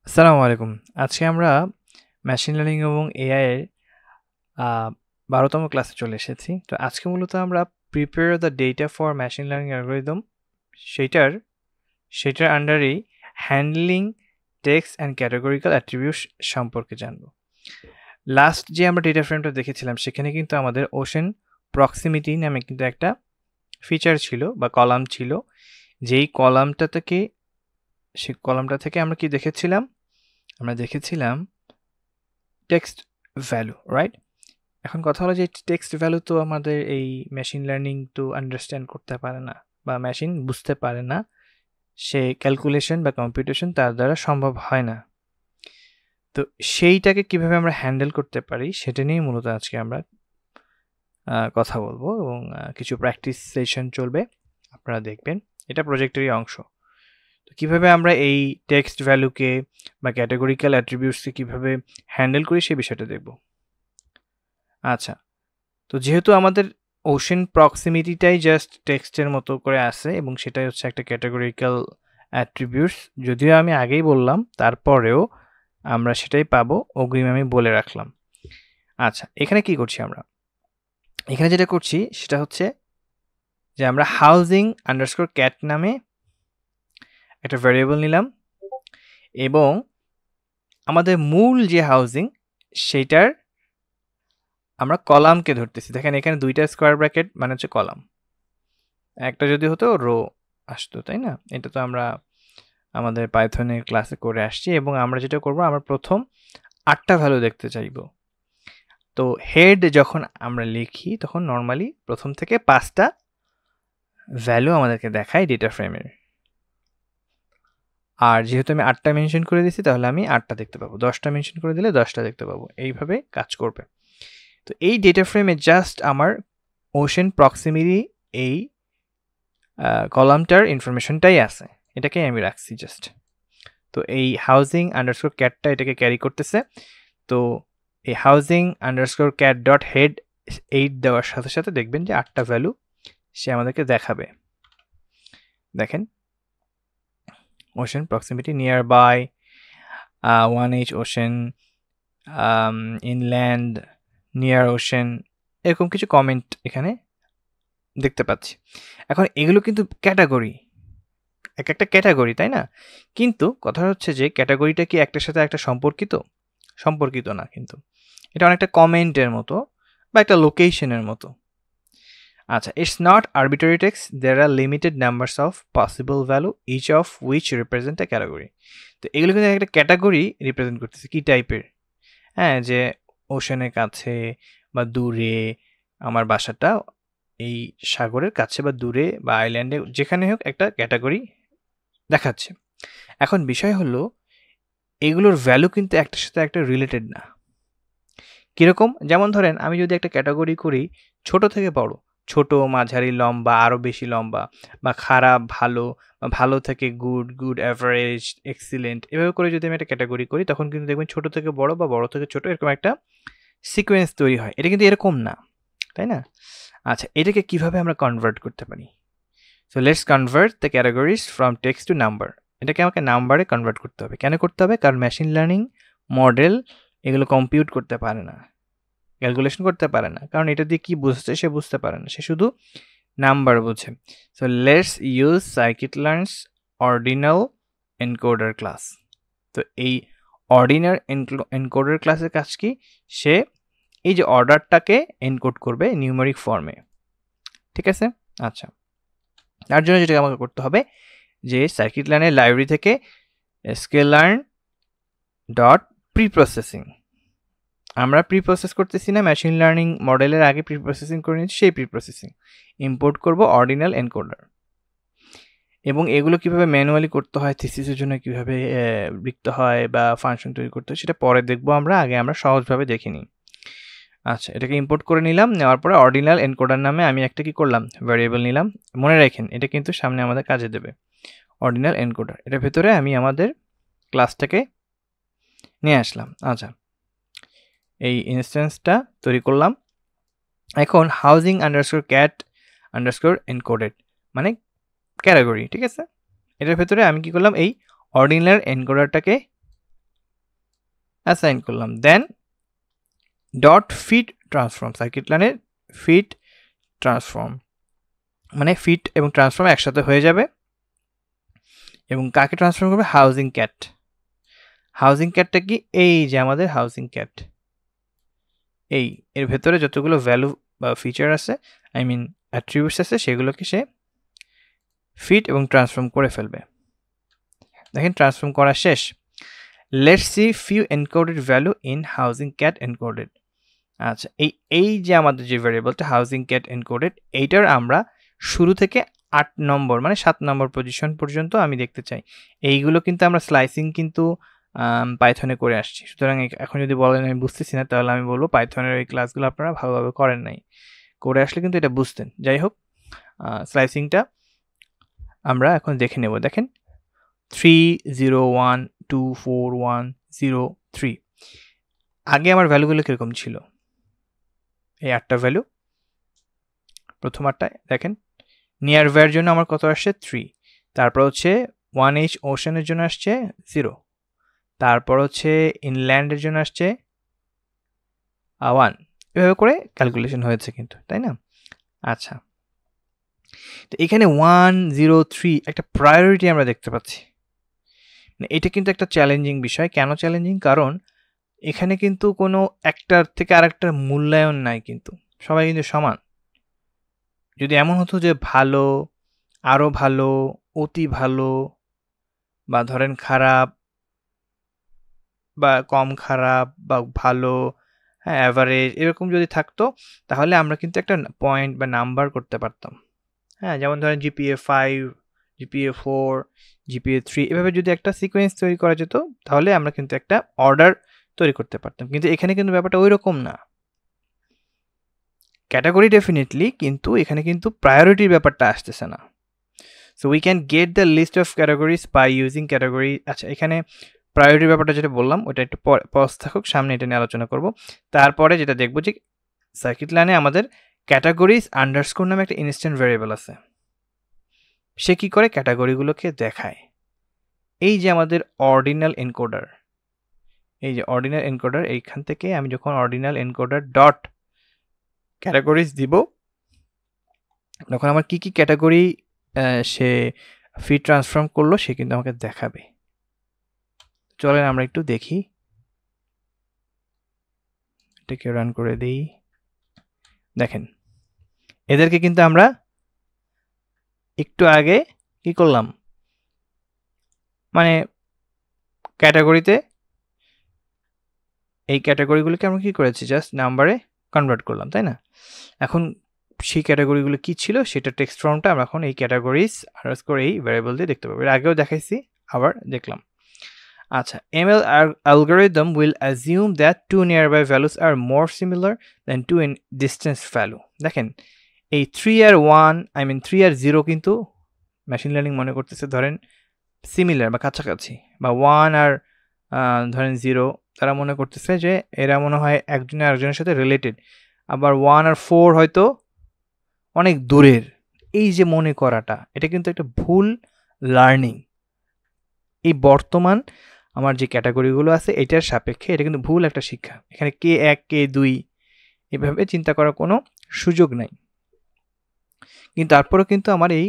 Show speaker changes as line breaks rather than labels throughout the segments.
আসসালামু আলাইকুম। আজকে আমরা মেশিন লার্নিং এবং এআই এর ১২তম ক্লাসে চলে এসেছি। তো আজকে মূলত আমরা prepare the data for machine learning algorithm সেটার সেটার আন্ডারেই handling text and categorical attributes সম্পর্কে জানব। লাস্ট যে আমরা ডেটা ফ্রেমটা দেখেছিলাম সেখানে কিন্তু আমাদের ওশেন প্রক্সিমিটি নামে কিন্তু একটা ফিচার ছিল বা কলাম ছিল, যেই কলামটা থেকে আমরা কি দেখেছিলাম? আমরা দেখেছিলাম টেক্সট ভ্যালু, রাইট? এখন কথা হলো যে টেক্সট ভ্যালু তো আমাদের এই মেশিন লার্নিং তো আন্ডারস্ট্যান্ড করতে পারে না বা মেশিন বুঝতে পারে না, সে ক্যালকুলেশন বা কম্পিউটেশন তার দ্বারা সম্ভব হয় না। তো সেইটাকে কিভাবে আমরা হ্যান্ডেল করতে পারি সেটা নিয়ে মূলত আজকে আমরা কথা বলবো এবং কিছু প্র্যাকটিস সেশন চলবে, আপনারা দেখবেন। এটা প্রজেক্টেরই অংশ। তো কীভাবে আমরা এই টেক্সট ভ্যালুকে বা ক্যাটাগরিক্যাল অ্যাট্রিবিউটসকে কীভাবে হ্যান্ডেল করি সেই বিষয়টা দেখব। আচ্ছা, তো যেহেতু আমাদের ওশেন প্রক্সিমিটিটাই জাস্ট টেক্সটের মতো করে আছে এবং সেটাই হচ্ছে একটা ক্যাটাগরিক্যাল অ্যাট্রিবিউটস, যদিও আমি আগেই বললাম, তারপরেও আমরা সেটাই পাবো, অগ্রিম আমি বলে রাখলাম। আচ্ছা, এখানে কি করছি আমরা? এখানে যেটা করছি সেটা হচ্ছে যে আমরা হাউজিং আন্ডারস্কোর ক্যাট নামে একটা ভ্যারিয়েবল নিলাম এবং আমাদের মূল যে হাউজিং সেইটার আমরা কলামকে ধরতেছি। দেখেন এখানে দুইটা স্কোয়ার ব্র্যাকেট মানে হচ্ছে কলাম, একটা যদি হতো রো আসতো, তাই না? এটা তো আমরা আমাদের পাইথনের ক্লাসে করে আসছি এবং আমরা যেটা করব, আমরা প্রথম 8টা ভ্যালু দেখতে চাইব। তো হেড যখন আমরা লিখি তখন নর্মালি প্রথম থেকে 5টা ভ্যালু আমাদেরকে দেখায় ডেটা ফ্রেমের। আর যেহেতু আমি 8টা মেনশন করে দিয়েছি তাহলে আমি 8টা দেখতে পাবো, 10টা মেনশন করে দিলে 10টা দেখতে পাবো, এইভাবে কাজ করবে। তো এই ডেটা ফ্রেমে জাস্ট আমার ওশেন প্রক্সিমিটি এই কলামটার ইনফরমেশনটাই আছে, এটাকেই আমি রাখছি জাস্ট। তো এই হাউজিং আন্ডারস্কোর ক্যাটটা এটাকে ক্যারি করতেছে। তো এই housing underscore cat dot head 8 দেওয়ার সাথে সাথে দেখবেন যে 8টা ভ্যালু সে আমাদেরকে দেখাবে। দেখেন, ocean proximity, near bay, 1H ocean, inland, near ocean, এরকম কিছু কমেন্ট এখানে দেখতে পাচ্ছি। এখন এগুলো কিন্তু ক্যাটাগরি, এক একটা ক্যাটাগরি, তাই না? কিন্তু কথা হচ্ছে যে ক্যাটাগরিটা কি একটার সাথে একটা সম্পর্কিত না, কিন্তু এটা অনেকটা কমেন্টের মতো বা একটা লোকেশনের মতো। আচ্ছা, it's not arbitrary text, there are limited numbers of possible value each of which represent a category. তো এগুলো কিন্তু একটা ক্যাটাগরি রিপ্রেজেন্ট করতেছে, কি টাইপের? হ্যাঁ, যে ওশানের কাছে বা দূরে, আমার বাসাটা এই সাগরের কাছে বা দূরে বা আইল্যান্ডে, যেখানে হোক একটা ক্যাটাগরি দেখাচ্ছে। এখন বিষয় হলো এগুলোর ভ্যালু কিন্তু একটার সাথে একটা রিলেটেড না। কীরকম? যেমন ধরেন আমি যদি একটা ক্যাটাগরি করি ছোট থেকে বড়, ছোট, মাঝারি, লম্বা, আরও বেশি লম্বা, বা খারাপ, ভালো, বা ভালো থেকে গুড, গুড অ্যাভারেজ, এক্সিলেন্ট, এভাবে করে যদি আমি একটা ক্যাটাগরি করি তখন কিন্তু দেখবেন ছোট থেকে বড় বা বড় থেকে ছোট এরকম একটা সিকোয়েন্স তৈরি হয়। এটা কিন্তু এরকম না, তাই না? আচ্ছা, এটাকে কিভাবে আমরা কনভার্ট করতে পারি? So let's convert the categories from text to number. এটাকে আমাকে নাম্বারে কনভার্ট করতে হবে। কেন করতে হবে? কারণ মেশিন লার্নিং মডেল এগুলো কম্পিউট করতে পারে না, ক্যালকুলেশন করতে পারে না, কারণ এটা দিয়ে কি বুঝছে সে বুঝতে পারে না, সে শুধু নাম্বার বোঝে। So let's use scikit-learn's ordinal encoder class. তো এই অর্ডিনাল এনকোডার ক্লাসের কাজ কি? সে এই যে অর্ডারটাকে এনকোড করবে নিউমেরিক ফর্মে, ঠিক আছে? আচ্ছা, তার জন্য যেটা আমাকে করতে হবে যে scikit-learn-এর লাইব্রেরি থেকে sklearn ডট প্রি প্রসেসিং, আমরা প্রি প্রসেস করতেছি না, মেশিন লার্নিং মডেলের আগে প্রি প্রসেসিং করে নিচ্ছি, সেই প্রি প্রসেসিং ইম্পোর্ট করব অর্ডিনাল এনকোডার। এবং এগুলো কিভাবে ম্যানুয়ালি করতে হয়, থিসিসের জন্য কিভাবে লিখতে হয় বা ফাংশন তৈরি করতে হয় সেটা পরে দেখবো আমরা, আগে আমরা সহজভাবে দেখে নিই। আচ্ছা, এটাকে ইম্পোর্ট করে নিলাম, নেওয়ার পরে অর্ডিনাল এনকোডার নামে আমি একটা কি করলাম, ভ্যারিয়েবল নিলাম। মনে রাখেন এটা কিন্তু সামনে আমাদের কাজে দেবে, অর্ডিনাল এনকোডার। এটার ভেতরে আমি আমাদের ক্লাসটাকে নিয়ে আসলাম। আচ্ছা, এই ইনস্ট্যান্সটা তৈরি করলাম। এখন housing underscore cat underscore encoded মানে ক্যাটাগরি, ঠিক আছে? এটার ভেতরে আমি কি করলাম, এই অর্ডিনাল এনকোডারটাকে অ্যাসাইন করলাম। দেন ডট ফিট ট্রান্সফর্ম, সার্কিটলাইনের ফিট ট্রান্সফর্ম, মানে ফিট এবং ট্রান্সফর্ম একসাথে হয়ে যাবে। এবং কাকে ট্রান্সফর্ম করবে? Housing cat. হাউজিং ক্যাটটা কি? এই যে আমাদের হাউজিং ক্যাট, এই এর ভেতরে যতগুলো ভ্যালু বা ফিচার আছে, আই মিন অ্যাট্রিবিউটস আছে, সেগুলোকে সে ফিট এবং ট্রান্সফর্ম করে ফেলবে। দেখেন ট্রান্সফর্ম করা শেষ। Let's see few encoded value in housing cat encoded. আচ্ছা, এই যে আমাদের যে ভ্যারিয়েবলটা হাউজিং ক্যাট এনকোডেড, এইটার আমরা শুরু থেকে 8 নম্বর মানে 7 নম্বর পজিশন পর্যন্ত আমি দেখতে চাই। এইগুলো কিন্তু আমরা স্লাইসিং কিন্তু পাইথনে করে আসছি। সুতরাং এখন যদি বলেন আমি বুঝতেছি না, তাহলে আমি বলবো পাইথনের এই ক্লাসগুলো আপনারা ভালোভাবে করেন নাই, করে আসলে কিন্তু এটা বুঝতেন। যাই হোক, স্লাইসিংটা আমরা এখন দেখে নেব। দেখেন 3 0 1 2 4 1 0 3, আগে আমার ভ্যালুগুলো কীরকম ছিল? এই 8টা ভ্যালু, প্রথম 8টায় দেখেন নিয়ার ভ্যার জন্য আমার কত আসছে? 3। তারপর হচ্ছে 1H ওশানের জন্য আসছে 0। তারপর হচ্ছে ইনল্যান্ডের জন্য আসছে 1। এভাবে করে ক্যালকুলেশন হয়েছে কিন্তু, তাই না? আচ্ছা, তো এখানে 1 0 3 একটা প্রায়োরিটি আমরা দেখতে পাচ্ছি। এটা কিন্তু একটা চ্যালেঞ্জিং বিষয়। কেন চ্যালেঞ্জিং? কারণ এখানে কিন্তু কোনো একটার থেকে আরেকটার মূল্যায়ন নাই, কিন্তু সবাই কিন্তু সমান। যদি এমন হতো যে ভালো, আরও ভালো, অতি ভালো, বা ধরেন খারাপ বা কম খারাপ বা ভালো, হ্যাঁ অ্যাভারেজ, এরকম যদি থাকতো, তাহলে আমরা কিন্তু একটা পয়েন্ট বা নাম্বার করতে পারতাম। হ্যাঁ, যেমন ধরেন GPA 5, GPA 4, GPA 3, এভাবে যদি একটা সিকোয়েন্স তৈরি করা যেত, তাহলে আমরা কিন্তু একটা অর্ডার তৈরি করতে পারতাম। কিন্তু এখানে কিন্তু ব্যাপারটা ওই রকম না। ক্যাটাগরি ডেফিনেটলি, কিন্তু এখানে কিন্তু প্রায়োরিটির ব্যাপারটা আসতেছে না। So we can get the list of categories by using category. আচ্ছা, এখানে প্রায়োরিটির ব্যাপারটা যেটা বললাম, ওটা একটু পজ থাকুক, সামনে এটা নিয়ে আলোচনা করব। তারপরে যেটা দেখবো যে সার্কিট লাইনে আমাদের ক্যাটাগরিজ আন্ডারস্কোর নামে একটা ইনস্ট্যান্ট ভ্যারিয়েবল আছে। সে কি করে? ক্যাটাগরিগুলোকে দেখায়। এই যে আমাদের অর্ডিনাল এনকোডার, এই যে অর্ডিনাল এনকোডার, এইখান থেকে আমি যখন অর্ডিনাল এনকোডার ডট ক্যাটাগরিজ দিব, তখন আমার কি কি ক্যাটাগরি সে ফিট ট্রান্সফর্ম করলো সে কিন্তু আমাকে দেখাবে। চলেন আমরা একটু দেখি, এটাকে রান করে দিই। দেখেন এদেরকে কিন্তু আমরা একটু আগে কি করলাম, মানে ক্যাটাগরিতে, এই ক্যাটাগরিগুলোকে আমরা কি করেছি? জাস্ট নাম্বারে কনভার্ট করলাম, তাই না? এখন সেই ক্যাটাগরিগুলো কি ছিল সেটা টেক্সট ফর্মটা আমরা এখন এই ক্যাটাগরিজ আন্ডারস্কোর এই ভ্যারিয়েবল দিয়ে দেখতে পাবো। এর আগেও দেখাইছি, আবার দেখলাম। আচ্ছা, ML algorithm will assume that two nearby values are more similar than two in distance value. দেখেন এই 3 আর 1, আই মিন 3 আর 0 কিন্তু মেশিন লার্নিং মনে করতেছে ধরেন সিমিলার বা কাছাকাছি, বা 1 আর ধরেন 0, তারা মনে করতেছে যে এরা মনে হয় একজনে আরেকজনের সাথে রিলেটেড। আবার 1 আর 4 হয়তো অনেক দূরের। এই যে মনে করাটা, এটা কিন্তু একটা ভুল লার্নিং। এই বর্তমান আমার যে ক্যাটাগরিগুলো আছে এটার সাপেক্ষে এটা কিন্তু ভুল একটা শিক্ষা। এখানে K1 K2 এভাবে চিন্তা করার কোনো সুযোগ নাই। কিন্তু তারপরেও কিন্তু আমার এই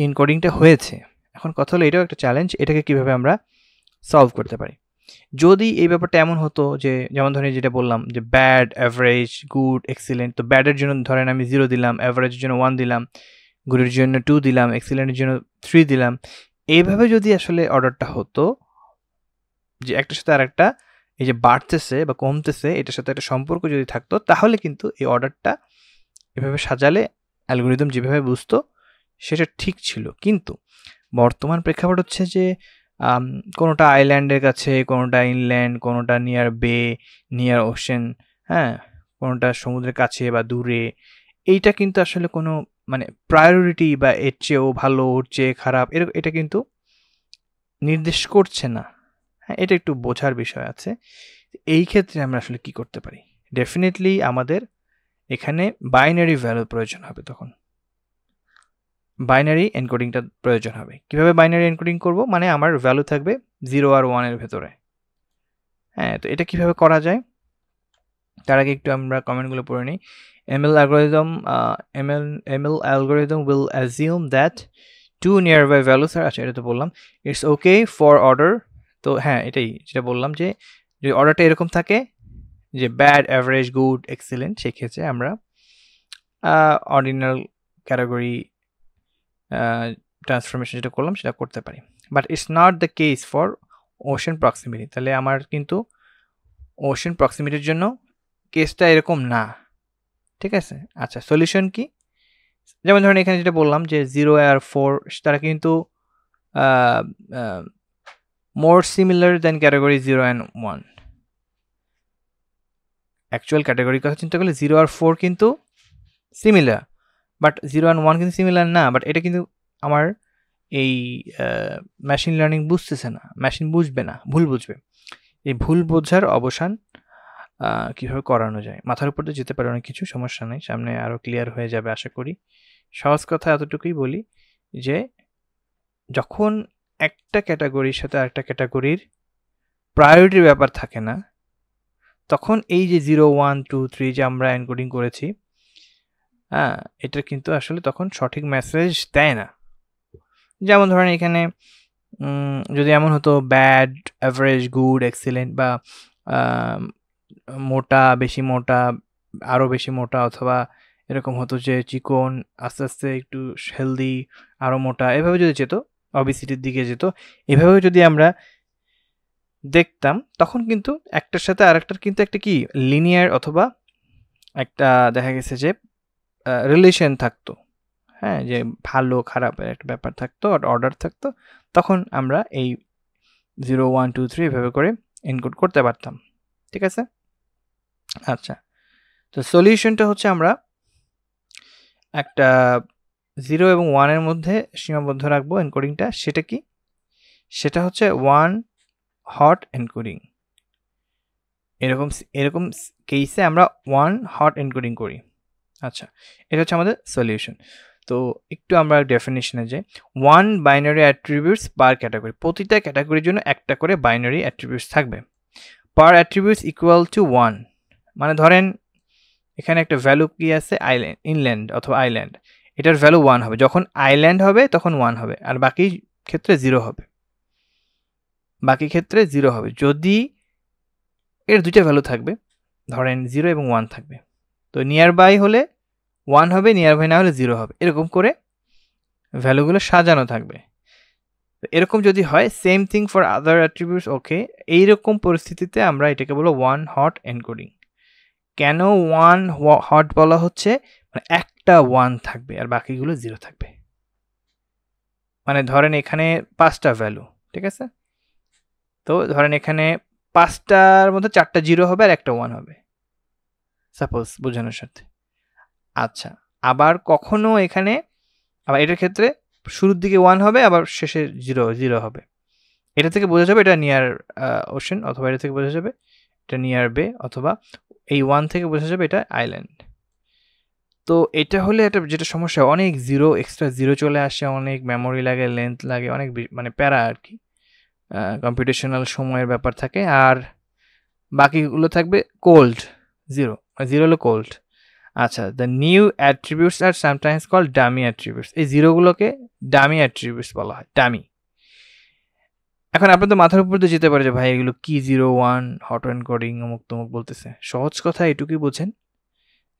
এনকোডিংটা হয়েছে। এখন কথা হলো এটাও একটা চ্যালেঞ্জ, এটাকে কিভাবে আমরা সলভ করতে পারি। যদি এই ব্যাপারটা এমন হতো যে, যেমন ধরেন যেটা বললাম যে ব্যাড, অ্যাভারেজ, গুড, এক্সিলেন্ট, তো ব্যাডের জন্য ধরেন আমি 0 দিলাম, অ্যাভারেজের জন্য 1 দিলাম, গুডের জন্য 2 দিলাম, এক্সিলেন্টের জন্য 3 দিলাম। এইভাবে যদি আসলে অর্ডারটা হতো, যে একটার সাথে আরেকটা এই যে বাড়তেছে বা কমতেছে, এটার সাথে একটা সম্পর্ক যদি থাকতো, তাহলে কিন্তু এই অর্ডারটা এভাবে সাজালে অ্যালগরিদম যেভাবে বুঝতো সেটা ঠিক ছিল। কিন্তু বর্তমান প্রেক্ষাপট হচ্ছে যে কোনোটা আইল্যান্ডের কাছে, কোনোটা ইনল্যান্ড, কোনোটা নিয়ার বে, নিয়ার ওশেন, হ্যাঁ, কোনোটা সমুদ্রের কাছে বা দূরে। এইটা কিন্তু আসলে কোনো মানে প্রায়োরিটি বা এর চেয়েও ভালো, ওর চেয়ে খারাপ, এটা কিন্তু নির্দেশ করছে না। হ্যাঁ, এটা একটু বোঝার বিষয় আছে। এই ক্ষেত্রে আমরা আসলে কি করতে পারি? ডেফিনেটলি আমাদের এখানে বাইনারি ভ্যালু প্রয়োজন হবে। তখন বাইনারি এনকোডিংটা প্রয়োজন হবে। কিভাবে বাইনারি এনকোডিং করব? মানে আমার ভ্যালু থাকবে 0 আর 1 এর ভেতরে। হ্যাঁ, তো এটা কিভাবে করা যায় তার আগে একটু আমরা কমেন্টগুলো পড়ে নিই। ML algorithm will assume that two nearby values are, আচ্ছা এটা তো বললাম, it's okay for order, তো হ্যাঁ এটাই যেটা বললাম যে যদি অর্ডারটা এরকম থাকে যে ব্যাড, অ্যাভারেজ, গুড, এক্সিলেন্ট, সেক্ষেত্রে আমরা অর্ডিনাল ক্যাটাগরি ট্রান্সফরমেশন যেটা করলাম সেটা করতে পারি। But it's not the case for ocean proximity, তাহলে আমার কিন্তু ওশান প্রক্সিমিটির জন্য কেসটা এরকম না, ঠিক আছে। আচ্ছা, সলিউশন কি? যেমন ধরেন এখানে যেটা বললাম যে 0 আর 4 তারা কিন্তু more similar then category 0 and 1। Actual ক্যাটাগরির কথা চিন্তা করলে 0 আর 4 কিন্তু সিমিলার, বাট 0 অ্যান্ড 1 কিন্তু সিমিলার না। বাট এটা কিন্তু আমার এই মেশিন লার্নিং বুঝতেছে না, মেশিন বুঝবে না, ভুল বুঝবে। এই ভুল বোঝার অবসান কীভাবে করানো যায়, মাথার উপর দিয়ে যেতে পারে অনেক কিছু, সমস্যা নেই, সামনে আরও ক্লিয়ার হয়ে যাবে আশা করি। সহজ কথা এতটুকুই বলি যে যখন একটা ক্যাটাগরির সাথে আরেকটা ক্যাটাগরির প্রায়োরিটির ব্যাপার থাকে না, তখন এই যে 0, 1, 2, 3 যে আমরা এনকোডিং করেছি, হ্যাঁ, এটা কিন্তু আসলে তখন সঠিক মেসেজ দেয় না। যেমন ধরেন এখানে যদি এমন হতো ব্যাড, অ্যাভারেজ, গুড, এক্সিলেন্ট, বা মোটা, বেশি মোটা, আরও বেশি মোটা, অথবা এরকম হতো যে চিকন, আস্তে আস্তে একটু হেলদি, আরও মোটা, এভাবে যদি যেত, অবিসিটির দিকে যেত, এভাবেও যদি আমরা দেখতাম, তখন কিন্তু একটার সাথে আরেকটার কিন্তু একটা কি লিনিয়ার অথবা একটা দেখা গেছে যে রিলেশন থাকতো, হ্যাঁ, যে ভালো খারাপের একটা ব্যাপার থাকতো, অর্ডার থাকতো, তখন আমরা এই 0, 1, 2, 3 এভাবে করে এনকোড করতে পারতাম, ঠিক আছে। আচ্ছা, তো সলিউশনটা হচ্ছে আমরা একটা 0 এবং 1 এর মধ্যে সীমাবদ্ধ রাখবো এনকোডিংটা। সেটা কি? সেটা হচ্ছে 1 হট এনকোডিং। এরকম কেসে আমরা 1 হট এনকোডিং করি। আচ্ছা, এটা হচ্ছে আমাদের সলিউশন। তো একটু আমরা ডেফিনিশনে যাই। 1 বাইনারি অ্যাট্রিবিউটস পার ক্যাটাগরি, প্রতিটা ক্যাটাগরির জন্য একটা করে বাইনারি অ্যাট্রিবিউটস থাকবে। পার অ্যাট্রিবিউটস ইকুয়াল টু 1, মানে ধরেন এখানে একটা ভ্যালু কি আছে, আইল্যান্ড, ইনল্যান্ড অথবা আইল্যান্ড, এটার ভ্যালু 1 হবে। যখন আইল্যান্ড হবে তখন 1 হবে, আর বাকি ক্ষেত্রে 0 হবে, বাকি ক্ষেত্রে 0 হবে। যদি এর দুইটা ভ্যালু থাকবে, ধরেন 0 এবং 1 থাকবে, তো নিয়ার বাই হলে 1 হবে, নিয়ার বাই না হলে 0 হবে, এরকম করে ভ্যালুগুলো সাজানো থাকবে। এরকম যদি হয়, same thing for other attributes, okay. এইরকম পরিস্থিতিতে আমরা এটাকে বলবো 1 হট এনকোডিং। কেন 1 হট বলা হচ্ছে? মানে একটা 1 থাকবে আর বাকিগুলো 0 থাকবে। মানে ধরেন এখানে 5টা ভ্যালু, ঠিক আছে, তো ধরেন এখানে 5টার মধ্যে 4টা 0 হবে আর একটা 1 হবে, সাপোজ, বোঝানোর সাথে। আচ্ছা, আবার কখনো এখানে, আবার এটার ক্ষেত্রে শুরুর দিকে 1 হবে, আবার শেষে 0 হবে। এটা থেকে বোঝা যাবে এটা নিয়ার ওশেন, অথবা এটা থেকে বোঝা যাবে এটা নিয়ার বে, অথবা এই 1 থেকে বোঝা যাবে এটা আইল্যান্ড। তো এটা হলে একটা যেটা সমস্যা, অনেক এক্সট্রা 0 চলে আসে, অনেক মেমোরি লাগে, লেন্থ লাগে, অনেক মানে প্যারা আর কি, কম্পিউটেশনাল সময়ের ব্যাপার থাকে। আর বাকিগুলো থাকবে কোল্ড 0, 0 হলো কোল্ড। আচ্ছা, the new attributes are sometimes called dummy attributes. এই 0গুলোকে ডামি অ্যাট্রিবিউটস বলা হয়, ডামি। এখন আপনাদের মাথার উপর দিয়ে যেতে পারে যে ভাই এগুলো কি, 0, 1 হট এনকোডিং অমুক তমুক বলতেছে। সহজ কথা এটুকুই বোঝেন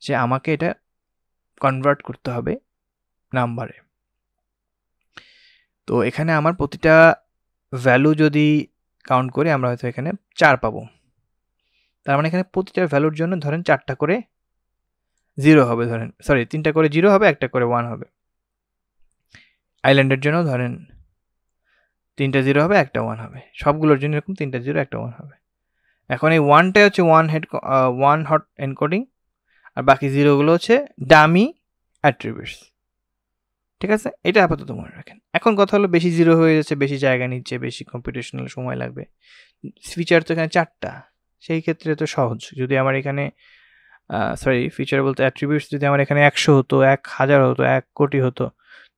যে আমাকে এটা কনভার্ট করতে হবে নাম্বারে। তো এখানে আমার প্রতিটা ভ্যালু যদি কাউন্ট করি, আমরা হয়তো এখানে 4 পাবো। তার মানে এখানে প্রতিটা ভ্যালুর জন্য ধরেন 4টা করে 0 হবে, ধরেন সরি 3টা করে 0 হবে, একটা করে 1 হবে। আইল্যান্ডের জন্য ধরেন 3টা 0 হবে, একটা 1 হবে। সবগুলোর জন্য এরকম 3টা 0 একটা 1 হবে। এখন এই 1টাই হচ্ছে 1 হট এনকোডিং, আর বাকি 0গুলো হচ্ছে ডামি অ্যাট্রিবিউটস, ঠিক আছে। এটা আপাতত মনে রাখেন। এখন কথা হলো বেশি 0 হয়ে যাচ্ছে, বেশি জায়গা নিচ্ছে, বেশি কম্পিউটেশনাল সময় লাগবে। ফিচার তো এখানে 4টা, সেই ক্ষেত্রে তো সহজ। যদি আমার এখানে ফিচার বলতে অ্যাট্রিবিউটস যদি আমার এখানে 100 হতো, 1000 হতো, 1 কোটি হতো,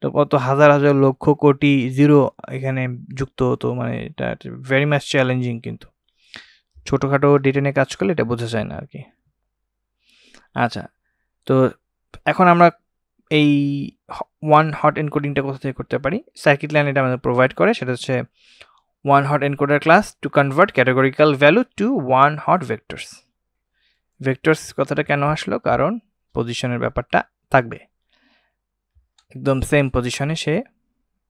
তো কত হাজার হাজার লক্ষ কোটি 0 এখানে যুক্ত হতো। মানে এটা ভেরি মাচ চ্যালেঞ্জিং, কিন্তু ছোটোখাটো ডেটা নিয়ে কাজ করলে এটা বোঝা যায় না আর কি। আচ্ছা, তো এখন আমরা এই ওয়ান হট এনকোডিংটা কোথা থেকে করতে পারি? সার্কিট লাইন এটা আমাদের প্রোভাইড করে, সেটা হচ্ছে one hot encoder class to convert categorical value to one hot vectors. Vectors কথাটা কেন আসলো? কারণ পজিশনের ব্যাপারটা থাকবে, একদম সেম পজিশনে সে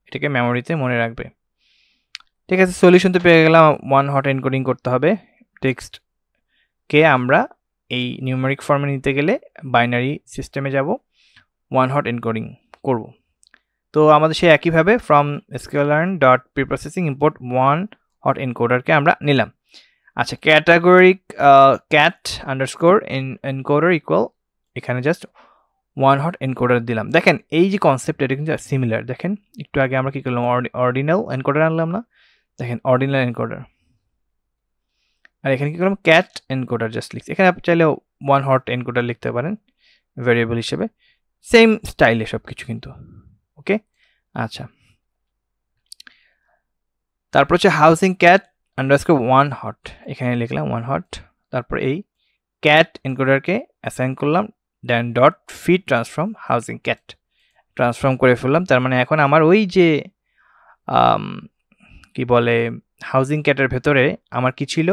এটাকে মেমোরিতে মনে রাখবে। ঠিক আছে, সলিউশন তো পেয়ে গেলাম। ওয়ান হট এনকোডিং করতে হবে, টেক্সটকে আমরা এই নিউমেরিক ফর্মে নিতে গেলে বাইনারি সিস্টেমে যাব, ওয়ান হট এনকোডিং করব। তো আমাদের সেই একইভাবে from sklearn dot preprocessing import one hot এনকোডারকে আমরা নিলাম। আচ্ছা, categoric cat underscore encoder equal, এখানে জাস্ট ওয়ান হট এনকোডার দিলাম। দেখেন এই যে কনসেপ্ট এটা কিন্তু সিমিলার। দেখেন একটু আগে আমরা কি করলাম, অর্ডিনাল এনকোডার আনলাম না? দেখেন অর্ডিনাল এনকোডার, আর এখানে কি করলাম, ক্যাট এনকোডার জাস্ট লিখছি। এখানে আপনি চাইলে ওয়ান হট এনকোডার লিখতে পারেন ভ্যারিয়েবল হিসেবে, সেম স্টাইলে সব কিছু কিন্তু। ওকে, আচ্ছা, তারপর হচ্ছে housing cat underscore one hot, এখানে লিখলাম ওয়ান হট। তারপর এই ক্যাট এনকোডারকে অ্যাসাইন করলাম, then dot fit transform housing cat, transform করে ফেললাম। তার মানে এখন আমার ওই যে কি বলে হাউসিং ক্যাটের ভেতরে আমার কি ছিল,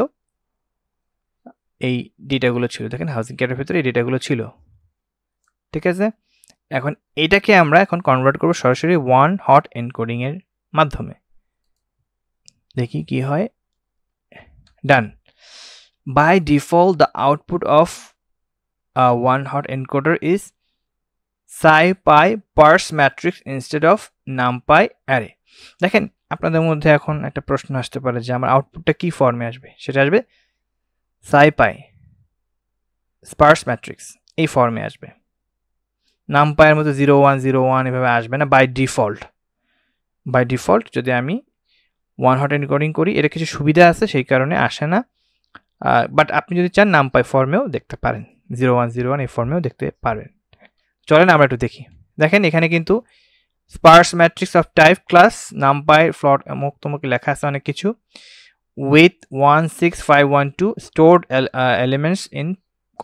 এই ডেটাগুলো ছিল। দেখেন হাউসিং ক্যাটের ভেতরে এই ডেটাগুলো ছিল। ঠিক আছে, এখন এটাকে আমরা এখন কনভার্ট করব সরাসরি ওয়ান হট এনকোডিং এর মাধ্যমে। দেখি কি হয়। Done. By default the output of one hot encoder is SciPy parse matrix instead of NumPy array। দেখেন আপনাদের মধ্যে এখন একটা প্রশ্ন আসতে পারে যে আমার আউটপুটটা কি ফর্মে আসবে। সেটা আসবে SciPy sparse matrix এই ফর্মে আসবে, NumPy এর মতো 0 1 0 1 এভাবে আসবে না বাই ডিফল্ট। বাই ডিফল্ট যদি আমি ওয়ান হট এনকোডিং করি, এটা কিছু সুবিধা আছে সেই কারণে আসে না, বাট আপনি যদি চান NumPy ফর্মেও দেখতে পারেন, 0 1 0 1 এই ফর্মেও দেখতে পারবেন। চলেন আমরা একটু দেখি। দেখেন এখানে কিন্তু sparse matrix of type class NumPy float তোমাকে লেখা আছে অনেক কিছু, with 16512 stored elements in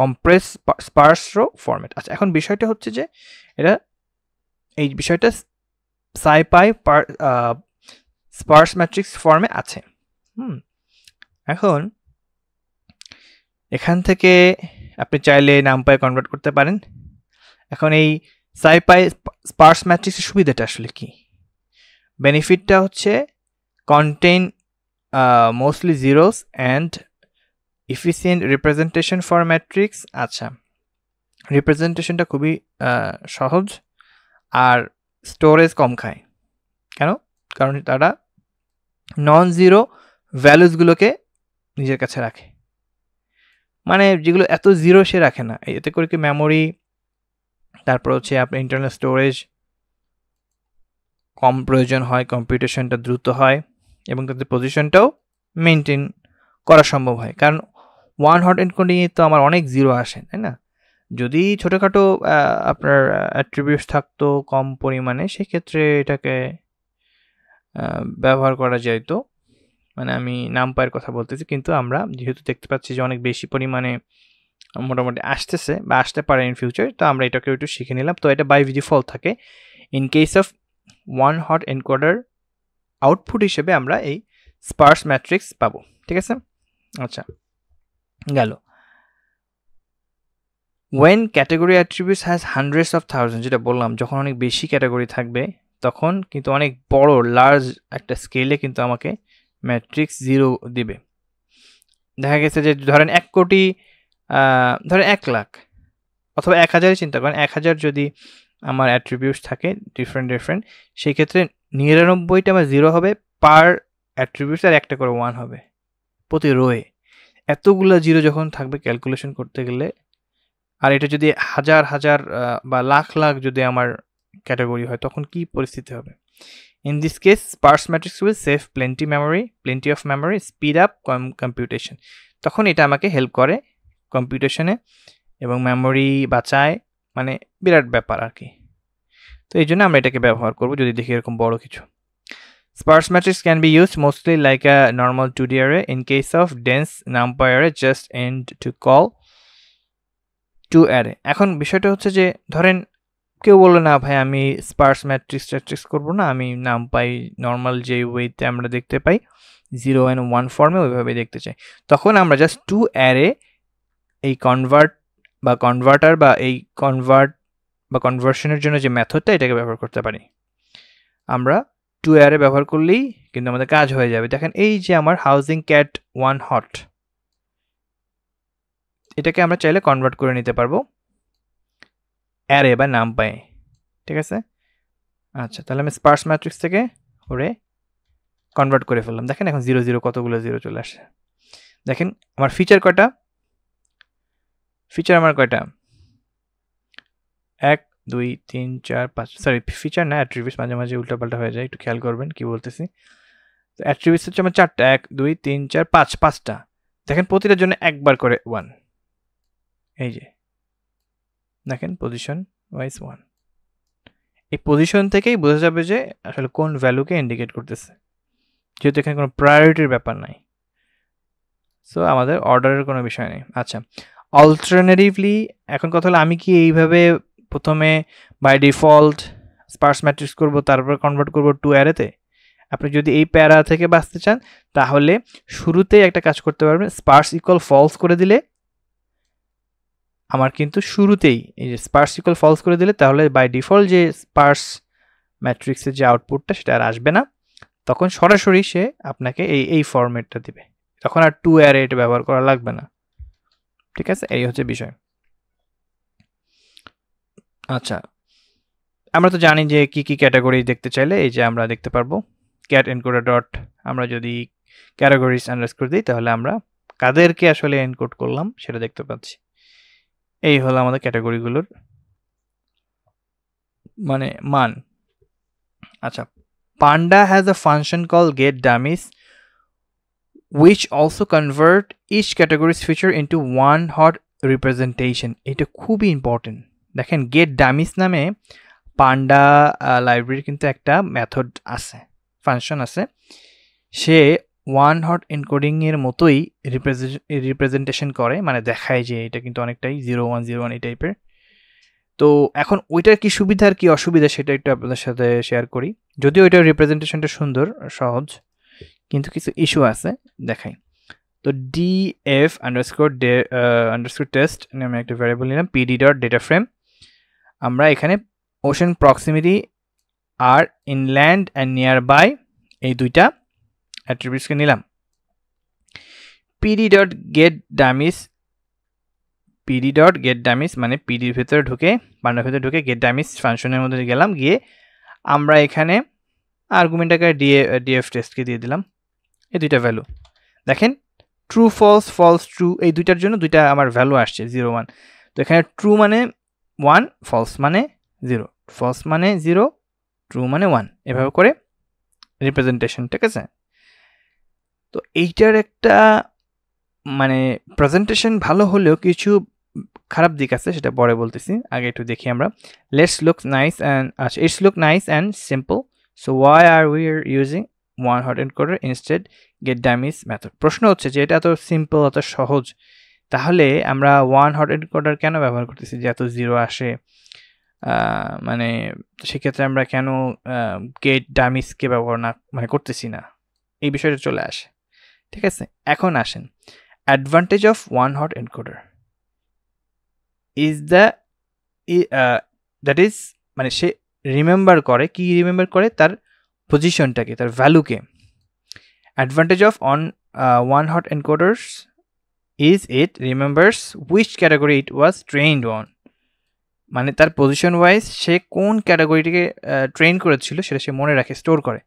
compressed sparse row format. আচ্ছা, এখন বিষয়টা হচ্ছে যে এটা এই বিষয়টা SciPy স্পার্স ম্যাট্রিক্স ফর্মে আছে। এখন এখান থেকে আপনি চাইলে NumPy কনভার্ট করতে পারেন। এখন এই SciPy স্পার্স ম্যাট্রিক্সের সুবিধাটা আসলে কি? বেনিফিটটা হচ্ছে contain mostly zeros and efficient representation for matrix. আচ্ছা, রিপ্রেজেন্টেশনটা খুবই সহজ আর স্টোরেজ কম খায়। কেন? কারণ তারা নন জিরো ভ্যালুসগুলোকে নিজের কাছে রাখে, মানে যেগুলো এত জিরো সে রাখে না। এতে করে কি মেমোরি, তারপর হচ্ছে আপনার ইন্টারনাল স্টোরেজ কম প্রয়োজন হয়, কম্পিউটেশনটা দ্রুত হয় এবং তাদের পজিশনটাও মেনটেন করা সম্ভব হয়। কারণ ওয়ান হট এনকোডিংয়ে তো আমার অনেক জিরো আসে, তাই না? যদি ছোটোখাটো আপনার অ্যাট্রিবিউটস থাকতো কম পরিমাণে, সেক্ষেত্রে এটাকে ব্যবহার করা যাইতো। মানে আমি NumPy কথা বলতেছি, কিন্তু আমরা যেহেতু দেখতে পাচ্ছি যে অনেক বেশি পরিমাণে মোটামুটি আসতেছে বা আসতে পারে ইন ফিউচার, তো আমরা এটাকে একটু শিখে নিলাম। তো এটা বাই ডিফল্ট থাকে। In case of one hot encoder output হিসেবে আমরা এই স্পার্স ম্যাট্রিক্স পাবো। ঠিক আছে, আচ্ছা গেল। When category attributes has hundreds of thousand, যেটা বললাম, যখন অনেক বেশি ক্যাটাগরি থাকবে তখন কিন্তু অনেক বড় লার্জ একটা স্কেলে কিন্তু আমাকে ম্যাট্রিক্স জিরো দিবে। দেখা গেছে যে ধরেন 1 কোটি, ধরেন 1 লাখ অথবা 1000, চিন্তা করেন 1000 যদি আমার অ্যাট্রিবিউটস থাকে ডিফারেন্ট, সেই ক্ষেত্রে 99টা আমার জিরো হবে পার অ্যাট্রিবিউটস, আর একটা করে 1 হবে প্রতি রোয়ে। এতগুলো জিরো যখন থাকবে ক্যালকুলেশন করতে গেলে, আর এটা যদি হাজার হাজার বা লাখ লাখ যদি আমার ক্যাটাগরি হয়, তখন কি পরিস্থিতি হবে? In this case Spurs matrix will save plenty of memory, speed up computation. তখন এটা আমাকে হেল্প করে কম্পিউটেশনে এবং মেমোরি বাঁচায়, মানে বিরাট ব্যাপার আর কি। তো এই জন্য আমরা এটাকে ব্যবহার করব যদি দেখি এরকম বড় কিছু। Sparse matrix can be used mostly like a normal 2D array. In case of dense numpy array, just end to call to array. এখন বিষয়টা হচ্ছে যে ধরেন কেউ বললো না ভাই আমি স্পার্স ম্যাট্রিক্স করবো না, আমি নামপাই নর্মাল যে ওয়েতে আমরা দেখতে পাই 0 and 1 ফর্মে ওইভাবে দেখতে চাই, তখন আমরা জাস্ট টু অ্যারে এই কনভার্টার বা এই কনভার্সনের জন্য যে মেথডটা এটাকে ব্যবহার করতে পারি। আমরা টু অ্যারে ব্যবহার করলেই কিন্তু আমাদের কাজ হয়ে যাবে। দেখেন এই যে আমার হাউজিং ক্যাট 1 হট, এটাকে আমরা চাইলে কনভার্ট করে নিতে পারবো অ্যারে বা নামপাই, ঠিক আছে। আচ্ছা, তাহলে আমি স্পার্স ম্যাট্রিক্স থেকে ওরে কনভার্ট করে ফেললাম। দেখেন এখন 0 0 কতগুলো 0 চলে আসে। দেখেন আমার ফিচার কয়টা, ফিচার আমার কয়টা 1 2 3 4 5, সরি ফিচার না অ্যাট্রিবিউটস, মাঝে মাঝে উল্টাপাল্টা হয়ে যায়, একটু খেয়াল করবেন কি বলতেছি। তো অ্যাট্রিবিউটস হচ্ছে আমার 4টা, 1 2 3 4 5, 5টা। দেখেন প্রতিটার জন্য একবার করে 1, এই যে দেখেন পজিশন ওয়াইজ 1। এই পজিশন থেকেই বোঝা যাবে যে আসলে কোন ভ্যালুকে ইন্ডিকেট করতেছে, যেহেতু এখানে কোনো প্রায়োরিটির ব্যাপার নাই, সো আমাদের অর্ডারের কোনো বিষয় নেই। আচ্ছা, অল্টারনেটিভলি এখন কথা হলো আমি কি এইভাবে প্রথমে বাই ডিফল্ট স্পার্স ম্যাট্রিক্স করব তারপর কনভার্ট করব টু অ্যারেতে? আপনি যদি এই প্যারা থেকে বাঁচতে চান তাহলে শুরুতেই একটা কাজ করতে পারবেন, স্পার্স ইকুয়াল ফলস করে দিলে আমার কিন্তু শুরুতেই এই যে স্পার্স ইকুয়াল ফলস করে দিলে তাহলে বাই ডিফল্ট যে স্পার্স ম্যাট্রিক্সের যে আউটপুটটা সেটা আর আসবে না, তখন সরাসরি সে আপনাকে এই ফরম্যাটটা দিবে, তখন আর টু অ্যারে এটা ব্যবহার করা লাগবে না, ঠিক আছে। এই হচ্ছে বিষয়। আচ্ছা, আমরা তো জানি যে কি কি ক্যাটাগরি দেখতে চাইলে এই যে আমরা দেখতে পারবো ক্যাট এনকোডার ডট, আমরা যদি ক্যাটাগরিজ আন্ডারস্কোর দিই তাহলে আমরা কাদেরকে আসলে এনকোড করলাম সেটা দেখতে পাচ্ছি। এই হলো আমাদের ক্যাটাগরিগুলোর মানে মান। আচ্ছা, panda has a function call get dummies which also convert each category's feature into one hot representation. এটা খুবই ইম্পর্টেন্ট। দেখেন গেট ডামিস নামে পান্ডা লাইব্রেরির কিন্তু একটা মেথড আছে, ফাংশন আছে, সে ওয়ান হট এনকোডিং এর মতোই রিপ্রেজেন্টেশন করে, মানে দেখায় যে এটা কিন্তু অনেকটাই 0 1 0 1 এই টাইপের। তো এখন ওইটার কি সুবিধা আর কি অসুবিধা সেটা একটু আপনাদের সাথে শেয়ার করি। যদিও ওইটার রিপ্রেজেন্টেশনটা সুন্দর সহজ, কিন্তু কিছু ইস্যু আছে, দেখাই। তো df আন্ডারস্কোর টেস্ট নামে একটা ভ্যারিয়েবল নিলাম, pd ডট ডেটা ফ্রেম। আমরা এখানে ওশান প্রক্সিমিটি আর ইনল্যান্ড অ্যান্ড নিয়ার বাই এই দুইটা অ্যাট্রিবিউটসকে নিলাম। pd ডট গেট ডামিস মানে পিডির ভেতরে ঢুকে, পান্ডার ভেতরে ঢুকে গেট ডামিস ফাংশনের মধ্যে গেলাম, গিয়ে আমরা এখানে আর্গুমেন্টটাকে df টেস্টকে দিয়ে দিলাম এই দুইটা ভ্যালু। দেখেন ট্রু ফলস, ফলস ট্রু, এই দুইটার জন্য দুইটা আমার ভ্যালু আসছে 0 1। তো এখানে ট্রু মানে 1, ফলস মানে 0, ফলস মানে 0, ট্রু মানে 1, এভাবে করে রিপ্রেজেন্টেশন, ঠিক আছে। তো এইটার একটা মানে প্রেজেন্টেশন ভালো হলেও কিছু খারাপ দিক আছে, সেটা পরে বলতেছি, আগে একটু দেখি আমরা। It's look nice and simple, so why are we are using one hot encoder instead get dummies method. প্রশ্ন হচ্ছে যে এটা এত সিম্পল, এত সহজ, তাহলে আমরা ওয়ান হট এনকোডার কেন ব্যবহার করতেছি যে এত 0 আসে, মানে সেক্ষেত্রে আমরা কেন গেট ডামিসকে ব্যবহার না মানে করতেছি না, এই বিষয়টা চলে আসে, ঠিক আছে। এখন আসেন advantage of one hot encoder is that is মানে সে রিমেম্বার করে, কি রিমেম্বার করে, তার পজিশনটাকে, তার ভ্যালুকে। Advantage of one hot encoders is it remembers which category it was trained on, মানে তার পজিশন ওয়াইজ সে কোন ক্যাটাগরিটিকে ট্রেন করেছিল সেটা সে মনে রাখে, স্টোর করে।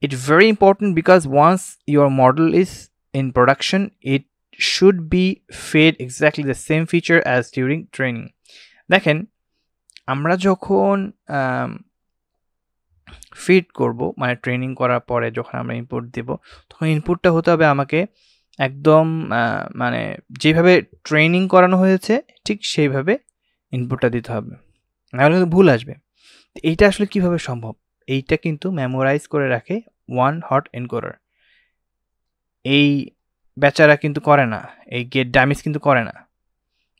It's very important because once your model is in production, it should be fed exactly the same feature as during training. দেখেন আমরা যখন ফিড করব মানে ট্রেনিং করার পরে যখন আমরা ইনপুট দেব, তখন ইনপুটটা হতে হবে আমাকে একদম মানে যেভাবে ট্রেনিং করানো হয়েছে ঠিক সেইভাবে ইনপুটটা দিতে হবে, নাহলে ভুল আসবে। এইটা আসলে কিভাবে সম্ভব? এইটা কিন্তু মেমোরাইজ করে রাখে ওয়ান হট এনকোডার। এই বেচারা কিন্তু করে না, এই গেট ডামিস কিন্তু করে না,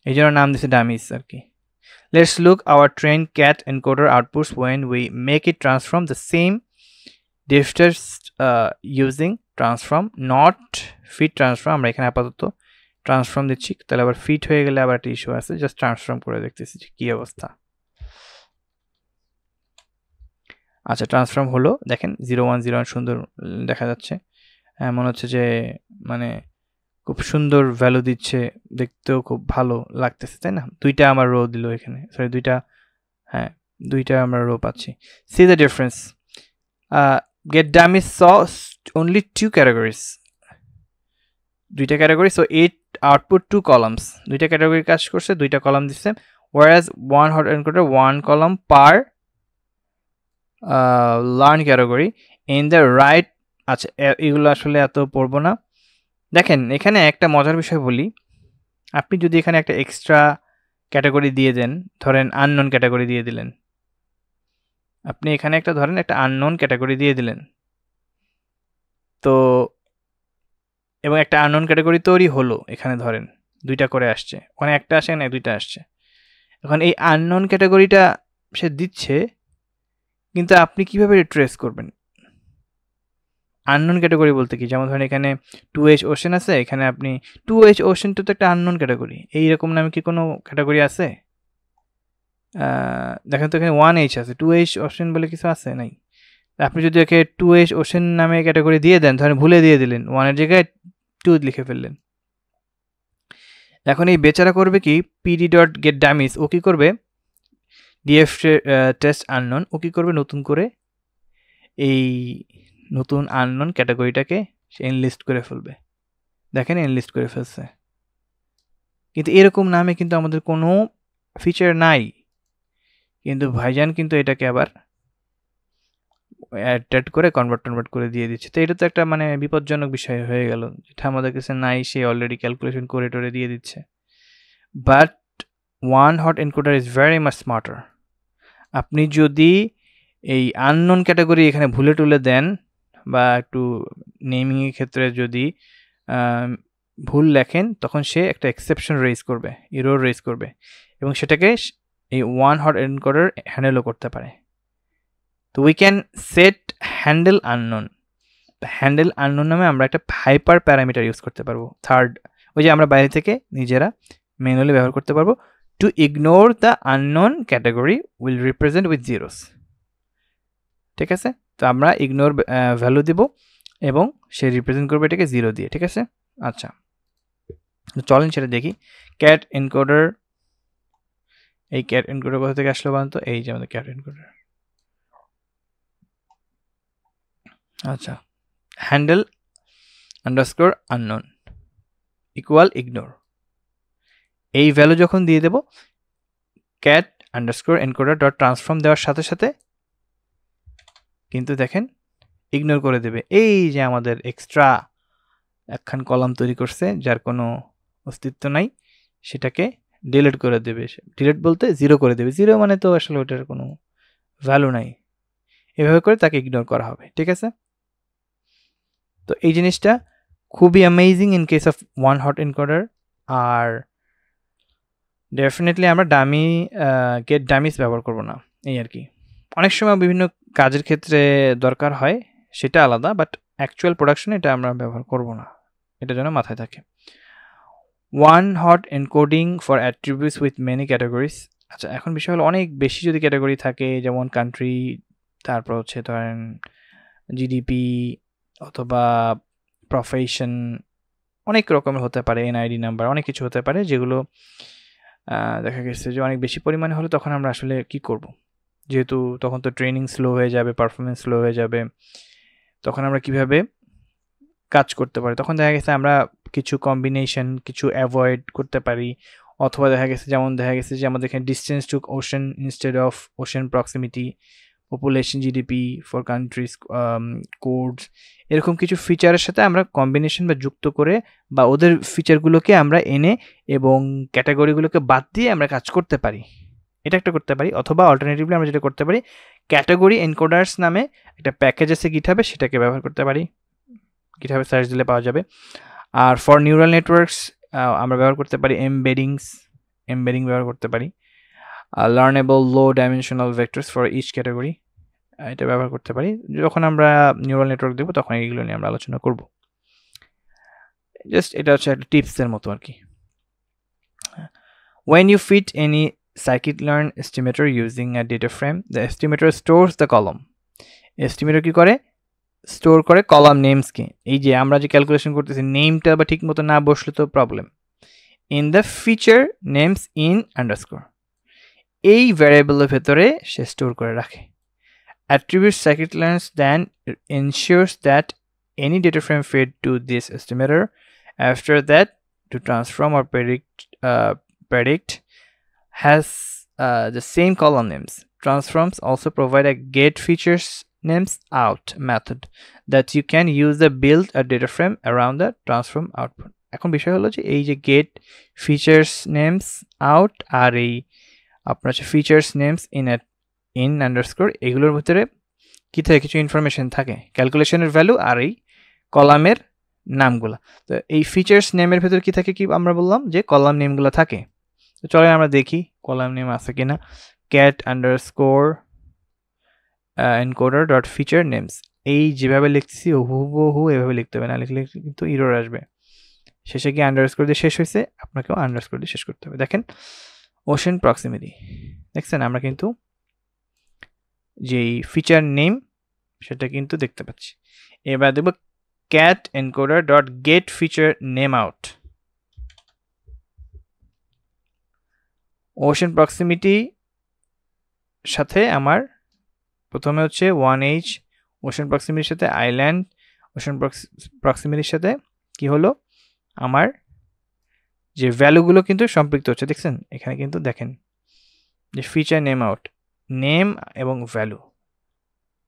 এই জন্য নাম দিছে ডামিস আর কি। Let's look our trained cat encoder outputs when we make it transform the same descriptors using transform not fit transform। আমরা এখানে আপাতত ট্রান্সফর্ম দিচ্ছি, তাহলে আবার ফিট হয়ে গেলে আবার একটা ইস্যু আছে, জাস্ট ট্রান্সফর্ম করে দেখতেছি কি অবস্থা। আচ্ছা ট্রান্সফর্ম হলো, দেখেন 0101 সুন্দর দেখা যাচ্ছে, মনে হচ্ছে যে মানে খুব সুন্দর ভ্যালু দিচ্ছে, দেখতেও খুব ভালো লাগতেছে, তাই না? দুইটা আমার রো দিল এখানে, সরি দুইটা, হ্যাঁ দুইটা আমরা রো পাচ্ছি। See the difference, get dummies saw only 2 categories, দুইটা category, so it output 2 columns, দুইটা ক্যাটাগরি কাজ করছে, দুইটা কলাম দিচ্ছে, whereas one hot encoder 1 column per learn category in the right। আচ্ছা এগুলো আসলে এত পড়বো না। দেখেন এখানে একটা মজার বিষয় বলি, আপনি যদি এখানে একটা এক্সট্রা ক্যাটাগরি দিয়ে দেন, ধরেন আননোন ক্যাটাগরি দিয়ে দিলেন, আপনি এখানে একটা ধরেন একটা আননোন ক্যাটাগরি দিয়ে দিলেন, তো এবং একটা আননোন ক্যাটাগরি তৈরি হলো, এখানে ধরেন দুইটা করে আসছে, ওখানে একটা আসে না দুইটা আসছে। এখন এই আননোন ক্যাটাগরিটা সে দিচ্ছে, কিন্তু আপনি কিভাবে ট্রেস করবেন? আননোন ক্যাটাগরি বলতে কি, যেমন ধরেন এখানে 2H ওশেন আছে, এখানে আপনি 2H ওশেনটা তো একটা আননোন ক্যাটাগরি, এইরকম নামে কি কোনো ক্যাটাগরি আছে? দেখেন তো এখানে 1H আছে, 2H ওশেন বলে কিছু আছে নাই। আপনি যদি একে 2H ওশেন নামে ক্যাটাগরি দিয়ে দেন, ধরেন ভুলে দিয়ে দিলেন, 1-এর জায়গায় 2 লিখে ফেললেন, এখন এই বেচারা করবে কি, pd ডট গেট ডামিস ও কি করবে, df টেস্ট আননোন ও কি করবে, নতুন করে এই নতুন আননোন ক্যাটাগরিটাকে সে এনলিস্ট করে ফেলবে। দেখেন এনলিস্ট করে ফেলছে, কিন্তু এরকম নামে কিন্তু আমাদের কোনো ফিচার নাই, কিন্তু ভাইজান কিন্তু এটাকে আবার অ্যাড করে কনভার্ট করে দিয়ে দিচ্ছে। তো এটা তো একটা মানে বিপজ্জনক বিষয় হয়ে গেল, যেটা আমাদের কাছে নাই, সে অলরেডি ক্যালকুলেশন করে টোরে দিয়ে দিচ্ছে। But one hot encoder is very much smarter. আপনি যদি এই আননোন ক্যাটাগরি এখানে ভুলে টুলে দেন, বা একটু নেমিংয়ের ক্ষেত্রে যদি ভুল লেখেন, তখন সে একটা এক্সেপশন রেজ করবে, এরর রেজ করবে, এবং সেটাকে এই ওয়ান হট এনকোডার হ্যান্ডেলও করতে পারে। তো we can set handle unknown, handle unknown নামে আমরা একটা হাইপার প্যারামিটার ইউজ করতে পারবো, থার্ড, ওই যে আমরা বাইরে থেকে নিজেরা ম্যানুয়ালি ব্যবহার করতে পারবো। Two ignore the unknown category will represent with zeros, ঠিক আছে? তো আমরা ইগনোর ভ্যালু দিব এবং সে রিপ্রেজেন্ট করবে এটাকে 0 দিয়ে, ঠিক আছে? আচ্ছা চলেন সেটা দেখি। ক্যাট এনকোডার, এই ক্যাট এনকোডার কোথা থেকে আসলো বলতো, এই যে আমাদের ক্যাট এনকোডার। আচ্ছা handle underscore unknown equal ignore, এই ভ্যালু যখন দিয়ে দেব, cat underscore encoder dot transform দেওয়ার সাথে সাথে কিন্তু দেখেন ইগনোর করে দেবে, এই যে আমাদের এক্সট্রা একখান কলাম তৈরি করছে যার কোনো অস্তিত্ব নাই, সেটাকে ডিলিট করে দেবে। ডিলিট বলতে 0 করে দেবে, 0 মানে তো আসলে ওটার কোনো ভ্যালু নাই, এভাবে করে তাকে ইগনোর করা হবে, ঠিক আছে? তো এই জিনিসটা খুবই amazing in case of one hot encoder. আর ডেফিনেটলি আমরা ডামি গেট ডামিস ব্যবহার করব না, এই আর কি। অনেক সময় বিভিন্ন কাজের ক্ষেত্রে দরকার হয়, সেটা আলাদা, বাট অ্যাকচুয়াল প্রোডাকশনে এটা আমরা ব্যবহার করব না, এটা যেন মাথায় থাকে। One hot encoding for attributes with many categories. আচ্ছা এখন বিষয় হলো, অনেক বেশি যদি ক্যাটাগরি থাকে, যেমন কান্ট্রি, তারপর হচ্ছে ধরেন জিডিপি অথবা প্রফেশন, অনেক রকমের হতে পারে, এনআইডি নাম্বার, অনেক কিছু হতে পারে, যেগুলো দেখা গেছে যে অনেক বেশি পরিমাণে হলে তখন আমরা আসলে কি করব, যেহেতু তখন তো ট্রেনিং স্লো হয়ে যাবে, পারফরমেন্স স্লো হয়ে যাবে, তখন আমরা কিভাবে কাজ করতে পারি? তখন দেখা গেছে আমরা কিছু কম্বিনেশন, কিছু অ্যাভয়েড করতে পারি, অথবা দেখা গেছে যে আমাদের এখানে distance to ocean instead of ocean proximity, population, GDP for countries, codes, এরকম কিছু ফিচারের সাথে আমরা কম্বিনেশন বা যুক্ত করে, বা ওদের ফিচারগুলোকে আমরা এনে এবং ক্যাটাগরিগুলোকে বাদ দিয়ে আমরা কাজ করতে পারি, এটা একটা করতে পারি। অথবা অল্টারনেটিভলি আমরা যেটা করতে পারি, ক্যাটাগরি এনকোডার্স নামে একটা প্যাকেজ আছে গিটহাবে, সেটাকে ব্যবহার করতে পারি, গিটহাবে সার্চ দিলে পাওয়া যাবে। আর ফর নিউরাল নেটওয়ার্কস আমরা ব্যবহার করতে পারি এমবেডিং ব্যবহার করতে পারি। Learnable low dimensional vectors for each category, এটা ব্যবহার করতে পারি। যখন আমরা নিউরাল নেটওয়ার্ক দেবো তখন এইগুলো নিয়ে আমরা আলোচনা করব। জাস্ট এটা হচ্ছে একটা টিপসের মতো আর কি। When you fit any scikit-learn estimator using a data frame, the estimator stores the column. Estimator কি করে? স্টোর করে কলাম নেমসকে। এই যে আমরা যে ক্যালকুলেশন করতেছি, নেমটা বা ঠিক মতো না বসলে তো problem. In the feature names in underscore, এই ভ্যারিয়েবলের ভেতরে সে স্টোর করে রাখে। Attribute scikit-learn then ensures that any data frame fed to this estimator after that to transform or predict has the same column names. Transforms also provide a get features names out method that you can use to build a data frame around the transform output. এখন বিষয় হলো যে এই যে get features names out আর এই আপনার features names in underscore এগুলোর ভিতরে কি থাকে, কিছু ইনফরমেশন থাকে, ক্যালকুলেশনের ভ্যালু আর এই কলামের নামগুলো। তো এই ফিচার্স নেমের ভেতর কি থাকে, কি আমরা বললাম যে কলাম নেমগুলো থাকে। তো চলে আমরা দেখি কলাম নেম আছে কিনা। cat underscore encoder dot feature names, এই যেভাবে লিখছি হুবহু এভাবে লিখতে হবে, না লিখলে কিন্তু এরর আসবে। শেষে কি আন্ডারস্কোর দিয়ে শেষ হয়েছে, আপনাকেও আন্ডারস্কোর দিয়ে শেষ করতে হবে। দেখেন ওশেন প্রক্সিমিটি, দেখছেন আমরা কিন্তু যেই ফিচার নেম সেটা কিন্তু দেখতে পাচ্ছি। এবার দেখব cat encoder dot get feature name out। Ocean proximity সাথে আমার প্রথমে হচ্ছে 1H ওশেন প্রক্সিমিটির সাথে আইল্যান্ড ওশেন প্রক্সিমিটির সাথে কি হলো, আমার যে ভ্যালুগুলো কিন্তু সম্পৃক্ত হচ্ছে। দেখছেন এখানে কিন্তু দেখেন যে ফিচার নেম আউট, নেম এবং ভ্যালু,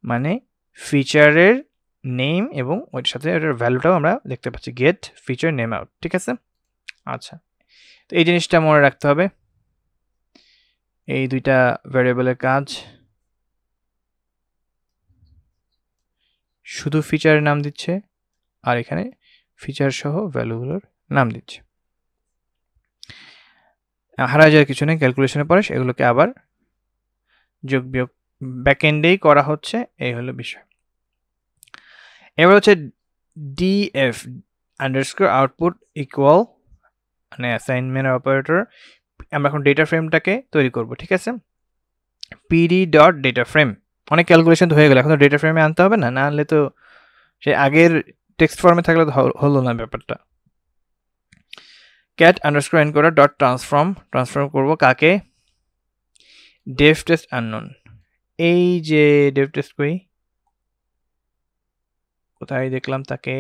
মানে ফিচারের নেম এবং ওইটার সাথে ওটার ভ্যালুটাও আমরা দেখতে পাচ্ছি, গেট ফিচার নেম আউট। ঠিক আছে, আচ্ছা, তো এই জিনিসটা মনে রাখতে হবে। এই দুইটা ভ্যারিয়েবলের কাজ, শুধু ফিচারের নাম দিচ্ছে আর এখানে ফিচার সহ ভ্যালুগুলোর নাম দিচ্ছে। হারা যায় কিছু নেই, ক্যালকুলেশনের পরে এগুলোকে আবার যোগ বিয়োগ ব্যাকএন্ডেই করা হচ্ছে, এই হলো বিষয়। এবার হচ্ছে df আন্ডারস্কোর আউটপুট ইকুয়াল মানে অ্যাসাইনমেন্ট অপারেটর, আমরা এখন ডেটা ফ্রেমটাকে তৈরি করব। ঠিক আছে, pd ডট ডেটা ফ্রেম, অনেক ক্যালকুলেশন তো হয়ে গেল, এখন তো ডেটা ফ্রেমে আনতে হবে না, না আনলে তো সে আগের টেক্সট ফর্মে থাকলে তো হলো না ব্যাপারটা। cat underscore encoder dot transform করব কাকে, ডেফ টেস্ট আননোন। এই যে ডেফ টেস্ট কই, কোথায় দেখলাম তাকে,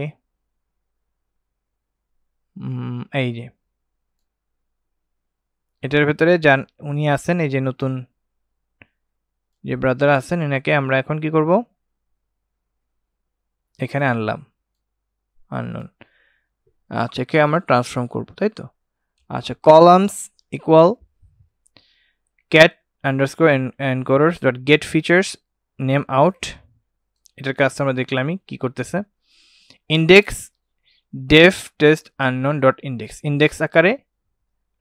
এই যে এটার ভেতরে যান উনি আছেন, এই যে নতুন যে ব্রাদার আছেন এনাকে আমরা এখন কি করব, এখানে আনলাম আননোন। আচ্ছা, কে আমরা ট্রান্সফর্ম করব, তাই তো। আচ্ছা, columns equal cat underscore encoders dot get features name out, এটার কাজটা আমরা দেখলামই কি করতেছে। Index def test unknown dot index, index আকারে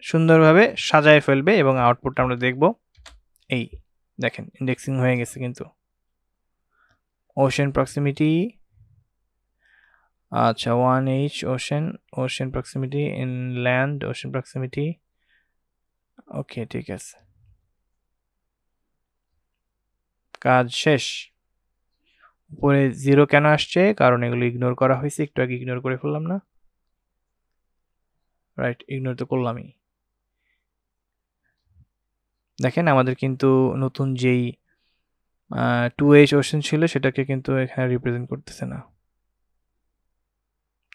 সুন্দরভাবে সাজায় ফেলবে এবং আউটপুটটা আমরা দেখব। এই দেখেন ইন্ডেক্সিং হয়ে গেছে কিন্তু। ওশেন প্রক্সিমিটি, আচ্ছা 1H ocean proximity, inland ocean proximity, okay ঠিক আছে, কাজ শেষ। উপরে 0 কেন আসছে, কারণ এগুলো ইগনোর করা হয়েছে, একটু আগে ইগনোর করে ফেললাম না, রাইট, ইগনোর তো করলামই। দেখেন আমাদের কিন্তু নতুন যেই 2H ওশেন ছিল সেটাকে কিন্তু এখানে রিপ্রেজেন্ট করতেছে না।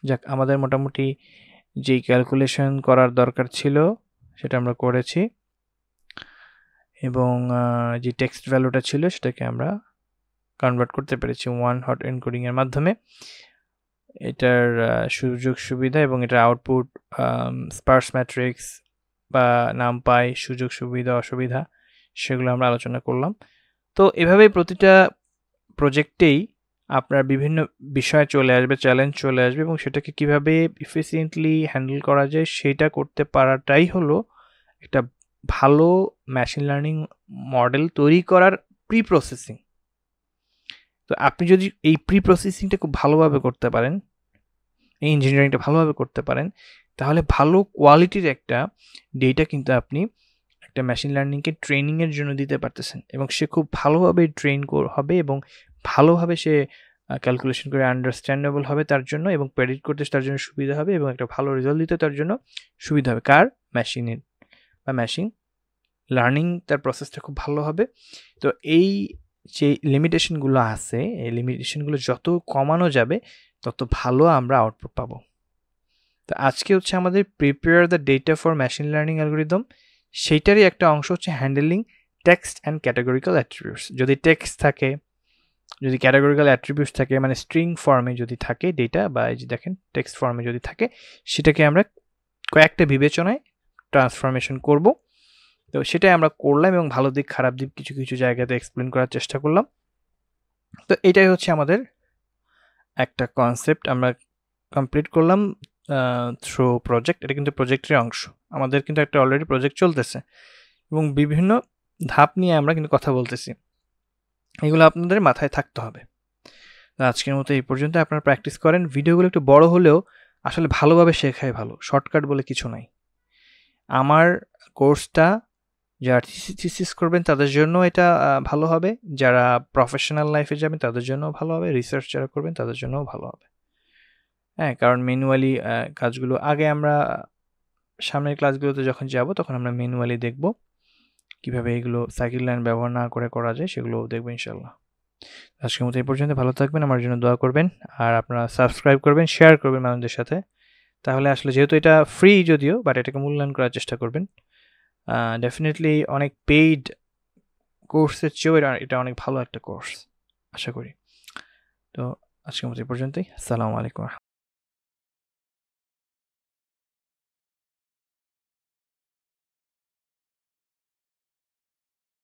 যাক, আমাদের মোটামুটি যেই ক্যালকুলেশন করার দরকার ছিল সেটা আমরা করেছি, এবং যে টেক্সট ভ্যালুটা ছিল সেটাকে আমরা কনভার্ট করতে পেরেছি ওয়ান হট এনকোডিং এর মাধ্যমে। এটার সুযোগ সুবিধা এবং এটার আউটপুট স্পার্স ম্যাট্রিক্স বা নামপাই, সুযোগ সুবিধা অসুবিধা, সেগুলো আমরা আলোচনা করলাম। তো এভাবেই প্রতিটা প্রজেক্টেই আপনার বিভিন্ন বিষয় চলে আসবে, চ্যালেঞ্জ চলে আসবে এবং সেটাকে কিভাবে এফিসিয়েন্টলি হ্যান্ডেল করা যায় সেটা করতে পারাটাই হলো একটা ভালো মেশিন লার্নিং মডেল তৈরি করার প্রি প্রসেসিং। তো আপনি যদি এই প্রি প্রসেসিংটা খুব ভালোভাবে করতে পারেন, এই ইঞ্জিনিয়ারিংটা ভালোভাবে করতে পারেন, তাহলে ভালো কোয়ালিটির একটা ডেটা কিন্তু আপনি একটা মেশিন লার্নিংকে ট্রেনিংয়ের জন্য দিতে পারতেছেন এবং সে খুব ভালোভাবে ট্রেন হবে এবং ভালোভাবে সে ক্যালকুলেশন করে আন্ডারস্ট্যান্ডেবল হবে তার জন্য এবং প্রেডিক্ট করতে তার জন্য সুবিধা হবে এবং একটা ভালো রেজাল্ট দিতে তার জন্য সুবিধা হবে। কার? মেশিনের বা মেশিন লার্নিং তার প্রসেসটা খুব ভালো হবে। তো এই যে লিমিটেশনগুলো আছে, এই লিমিটেশনগুলো যত কমানো যাবে তত ভালো আমরা আউটপুট পাবো। তো আজকে হচ্ছে আমাদের prepare the data for machine learning algorithm, সেইটারই একটা অংশ হচ্ছে handling text and categorical attributes. যদি টেক্সট থাকে, যদি ক্যাটাগরিক্যাল অ্যাট্রিবিউটস থাকে, মানে স্ট্রিং ফর্মে যদি থাকে ডেটা, বা এই যে দেখেন টেক্সট ফর্মে যদি থাকে, সেটাকে আমরা কয়েকটা বিবেচনায় ট্রান্সফরমেশন করব। তো সেটাই আমরা করলাম এবং ভালো দিক খারাপ দিক কিছু কিছু জায়গাতে এক্সপ্লেন করার চেষ্টা করলাম। তো এটাই হচ্ছে আমাদের একটা কনসেপ্ট আমরা কমপ্লিট করলাম থ্রু প্রজেক্ট। এটা কিন্তু প্রজেক্টের অংশ, আমাদের কিন্তু একটা অলরেডি প্রজেক্ট চলতেছে এবং বিভিন্ন ধাপ নিয়ে আমরা কিন্তু কথা বলতেছি, এগুলো আপনাদের মাথায় থাকতে হবে। আজকের মতো এই পর্যন্ত, আপনারা প্র্যাকটিস করেন। ভিডিওগুলো একটু বড় হলেও আসলে ভালোভাবে শেখাই ভালো, শর্টকাট বলে কিছু নাই। আমার কোর্সটা যারা থিসিস করবেন তাদের জন্য এটা ভালো হবে, যারা প্রফেশনাল লাইফে যাবেন তাদের জন্য ভালো হবে, রিসার্চ যারা করবেন তাদের জন্যও ভালো হবে। হ্যাঁ, কারণ ম্যানুয়ালি কাজগুলো আগে আমরা সামনের ক্লাসগুলোতে যখন যাব তখন আমরা ম্যানুয়ালি দেখব কিভাবে এগুলো সাইকেল লাইন ব্যবহার না করে করা যায়, সেগুলো দেখবো ইনশাল্লাহ। আজকের মতো এই পর্যন্ত, ভালো থাকবেন, আমার জন্য দোয়া করবেন, আর আপনারা সাবস্ক্রাইব করবেন, শেয়ার করবেন মানুষদের সাথে। তাহলে আসলে যেহেতু এটা ফ্রি যদিও, বাট এটাকে মূল্যায়ন করার চেষ্টা করবেন। ডেফিনেটলি অনেক পেইড কোর্সের চেয়েও এটা অনেক ভালো একটা কোর্স আশা করি। তো আজকের মতো এই পর্যন্তই। আসসালামু আলাইকুম।